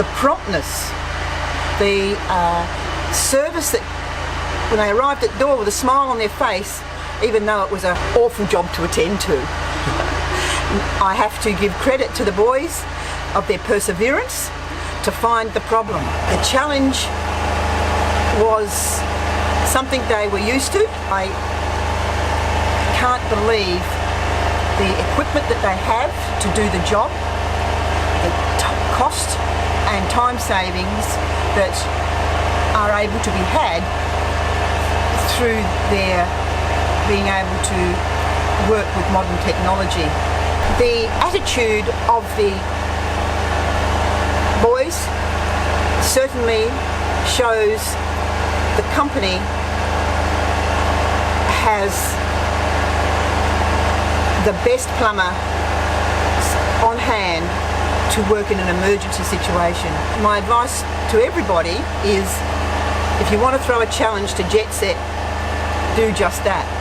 the promptness, the service that when they arrived at the door with a smile on their face, even though it was an awful job to attend to. I have to give credit to the boys of their perseverance to find the problem. The challenge was something they were used to. I can't believe the equipment that they have to do the job, the cost and time savings that are able to be had through their being able to work with modern technology. The attitude of the boys certainly shows the company has the best plumber on hand to work in an emergency situation. My advice to everybody is, if you want to throw a challenge to Jetset, do just that.